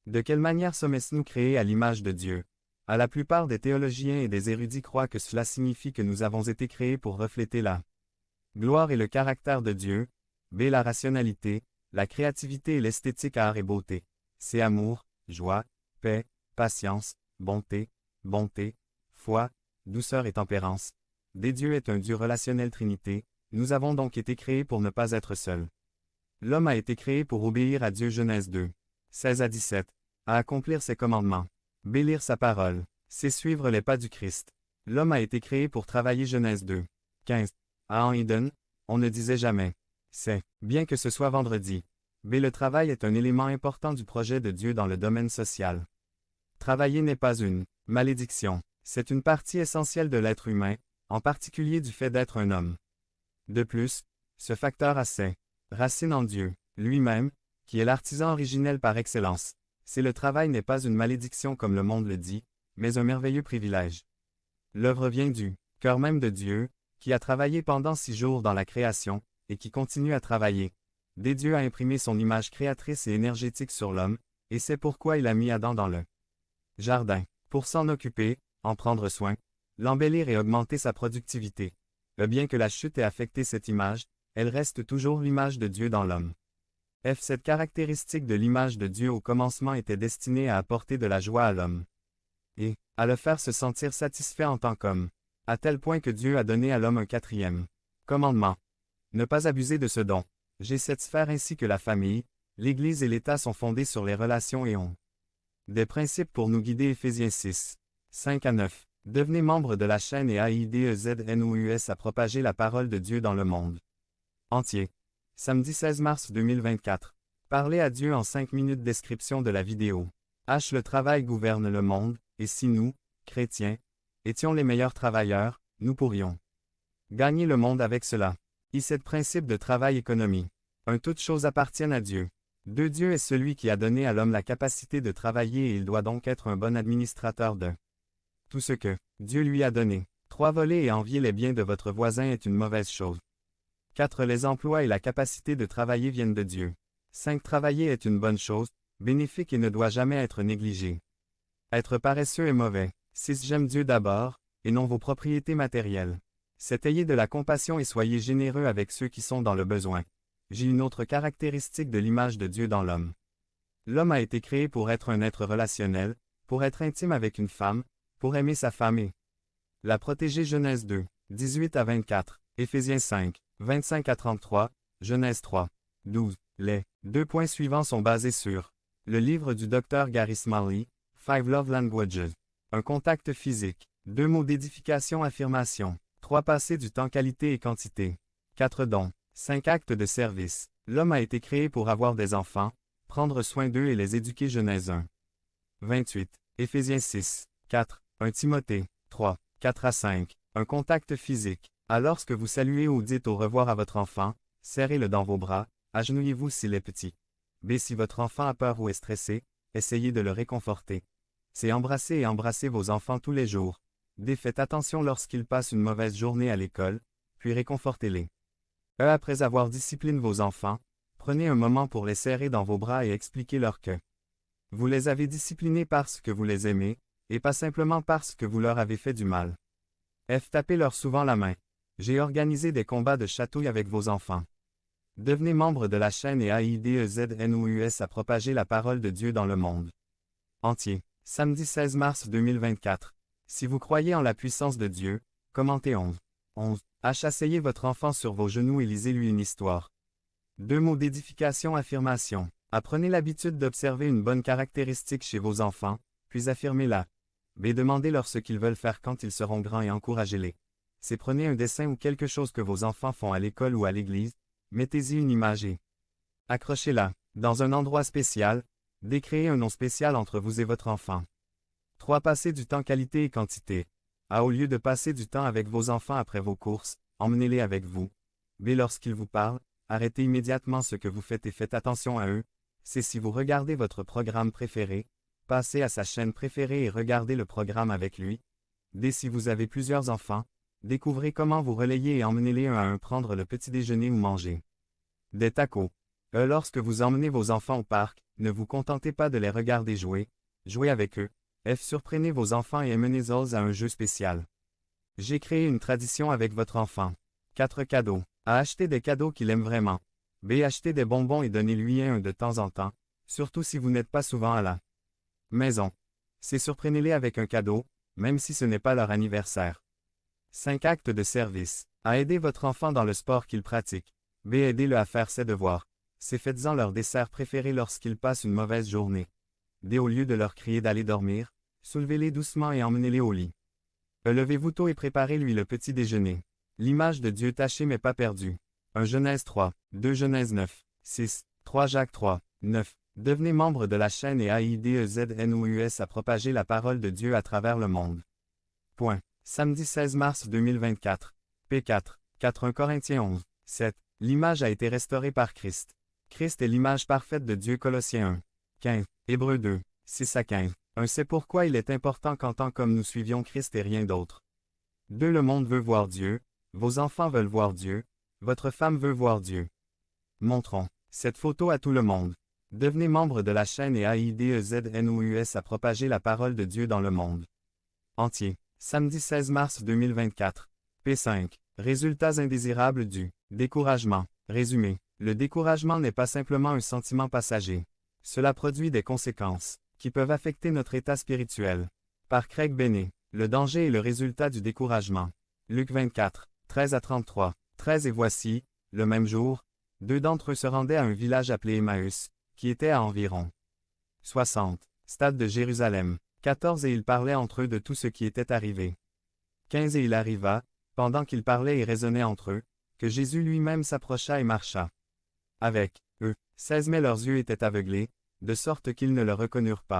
De quelle manière sommes-nous créés à l'image de Dieu? La plupart des théologiens et des érudits croient que cela signifie que nous avons été créés pour refléter la gloire et le caractère de Dieu, b. La rationalité, la créativité et l'esthétique art et beauté. C. Amour, joie, paix, patience, bonté, foi, douceur et tempérance. D. Dieu est un Dieu relationnel Trinité, nous avons donc été créés pour ne pas être seuls. L'homme a été créé pour obéir à Dieu Genèse 2. 16 à 17. À accomplir ses commandements. B. Lire sa parole. C. Suivre les pas du Christ. L'homme a été créé pour travailler Genèse 2. 15. En Eden, on ne disait jamais. C. Bien que ce soit vendredi. B. Le travail est un élément important du projet de Dieu dans le domaine social. Travailler n'est pas une malédiction. C'est une partie essentielle de l'être humain, en particulier du fait d'être un homme. De plus, ce facteur a ses racines en Dieu, lui-même, qui est l'artisan originel par excellence. C'est le travail n'est pas une malédiction comme le monde le dit, mais un merveilleux privilège. L'œuvre vient du cœur même de Dieu, qui a travaillé pendant 6 jours dans la création, et qui continue à travailler. Dieu a imprimé son image créatrice et énergétique sur l'homme, et c'est pourquoi il a mis Adam dans le jardin, pour s'en occuper, en prendre soin, l'embellir et augmenter sa productivité. Bien que la chute ait affecté cette image, elle reste toujours l'image de Dieu dans l'homme. Cette caractéristique de l'image de Dieu au commencement était destinée à apporter de la joie à l'homme. Et, à le faire se sentir satisfait en tant qu'homme. À tel point que Dieu a donné à l'homme un 4e commandement. Ne pas abuser de ce don. Cette sphère ainsi que la famille, l'Église et l'État sont fondés sur les relations et ont des principes pour nous guider Éphésiens 6. 5 à 9. Devenez membre de la chaîne et AIDEZNOUS à propager la parole de Dieu dans le monde entier. Samedi 16 mars 2024. Parlez à Dieu en 5 minutes. Description de la vidéo. Le travail gouverne le monde, et si nous, chrétiens, étions les meilleurs travailleurs, nous pourrions gagner le monde avec cela. Principe de travail-économie. Toutes choses appartiennent à Dieu. Dieu est celui qui a donné à l'homme la capacité de travailler et il doit donc être un bon administrateur de tout ce que Dieu lui a donné. 3. Voler et envier les biens de votre voisin est une mauvaise chose. 4. Les emplois et la capacité de travailler viennent de Dieu. 5. Travailler est une bonne chose, bénéfique et ne doit jamais être négligé. Être paresseux est mauvais. 6. J'aime Dieu d'abord, et non vos propriétés matérielles. 7. Ayez de la compassion et soyez généreux avec ceux qui sont dans le besoin. J'ai une autre caractéristique de l'image de Dieu dans l'homme. L'homme a été créé pour être un être relationnel, pour être intime avec une femme, pour aimer sa femme et la protéger. Genèse 2, 18 à 24, Éphésiens 5, 25 à 33, Genèse 3, 12. Les 2 points suivants sont basés sur le livre du Dr Gary Smalley, 5 Love Languages. Un contact physique. 2 mots d'édification affirmation. 3 passer du temps qualité et quantité. 4 dons. 5 actes de service. L'homme a été créé pour avoir des enfants, prendre soin d'eux et les éduquer. Genèse 1. 28. Éphésiens 6. 4. 1 Timothée. 3. 4 à 5. Un contact physique. Lorsque vous saluez ou dites au revoir à votre enfant, serrez-le dans vos bras, agenouillez-vous s'il est petit. B. Si votre enfant a peur ou est stressé, essayez de le réconforter. C. Embrassez et embrassez vos enfants tous les jours. D. Faites attention lorsqu'ils passent une mauvaise journée à l'école, puis réconfortez-les. Après avoir discipliné vos enfants, prenez un moment pour les serrer dans vos bras et expliquez-leur que vous les avez disciplinés parce que vous les aimez, et pas simplement parce que vous leur avez fait du mal. Tapez-leur souvent la main. J'ai organisé des combats de chatouille avec vos enfants. Devenez membre de la chaîne et AIDEZNOUS à propager la parole de Dieu dans le monde entier. Samedi 16 mars 2024. Si vous croyez en la puissance de Dieu, commentez 11. Asseyez votre enfant sur vos genoux et lisez-lui une histoire. 2 mots d'édification affirmation. Apprenez l'habitude d'observer une bonne caractéristique chez vos enfants, puis affirmez-la. B. Demandez-leur ce qu'ils veulent faire quand ils seront grands et encouragez-les. C. Prenez un dessin ou quelque chose que vos enfants font à l'école ou à l'église, mettez-y une image et accrochez-la. Dans un endroit spécial, décréez un nom spécial entre vous et votre enfant. 3. Passez du temps qualité et quantité. Au lieu de passer du temps avec vos enfants après vos courses, emmenez-les avec vous. B. Lorsqu'ils vous parlent, arrêtez immédiatement ce que vous faites et faites attention à eux. C. Si vous regardez votre programme préféré, passez à sa chaîne préférée et regardez le programme avec lui. D. Si vous avez plusieurs enfants, découvrez comment vous relayer et emmenez-les un à un prendre le petit déjeuner ou manger des tacos. Lorsque vous emmenez vos enfants au parc, ne vous contentez pas de les regarder jouer, jouez avec eux. F. Surprenez vos enfants et amenez-les à un jeu spécial. J'ai créé une tradition avec votre enfant. 4 cadeaux. A. Acheter des cadeaux qu'il aime vraiment. B. Acheter des bonbons et donnez-lui un de temps en temps, surtout si vous n'êtes pas souvent à la maison. C. Surprenez-les avec un cadeau, même si ce n'est pas leur anniversaire. 5 actes de service. A. Aider votre enfant dans le sport qu'il pratique. B. Aidez-le à faire ses devoirs. C. Faites-en leur dessert préféré lorsqu'ils passent une mauvaise journée. D. Au lieu de leur crier d'aller dormir, soulevez-les doucement et emmenez-les au lit. E. Levez-vous tôt et préparez-lui le petit déjeuner. L'image de Dieu tachée mais pas perdue. 1 Genèse 3, 2 Genèse 9, 6, 3 Jacques 3, 9. Devenez membre de la chaîne et AIDEZNOUS à propager la parole de Dieu à travers le monde. Point. Samedi 16 mars 2024. P4. 4 1 Corinthiens 11, 7. L'image a été restaurée par Christ. Christ est l'image parfaite de Dieu. Colossiens 1, 15. Hébreux 2, 6 à 15. 1. C'est pourquoi il est important qu'en tant qu'homme nous suivions Christ et rien d'autre. 2. Le monde veut voir Dieu, vos enfants veulent voir Dieu, votre femme veut voir Dieu. Montrons cette photo à tout le monde. Devenez membre de la chaîne et AIDEZNOUS à propager la parole de Dieu dans le monde entier. Samedi 16 mars 2024. P5. Résultats indésirables du découragement. Résumé. Le découragement n'est pas simplement un sentiment passager. Cela produit des conséquences qui peuvent affecter notre état spirituel. Par Craig Bennett. Le danger est le résultat du découragement. Luc 24, 13 à 33. 13 Et voici, le même jour, 2 d'entre eux se rendaient à un village appelé Emmaüs, qui était à environ 60 stades de Jérusalem. 14 Et ils parlaient entre eux de tout ce qui était arrivé. 15 Et il arriva, pendant qu'ils parlaient et raisonnaient entre eux, que Jésus lui-même s'approcha et marcha avec eux. 16 Mais leurs yeux étaient aveuglés, de sorte qu'ils ne le reconnurent pas.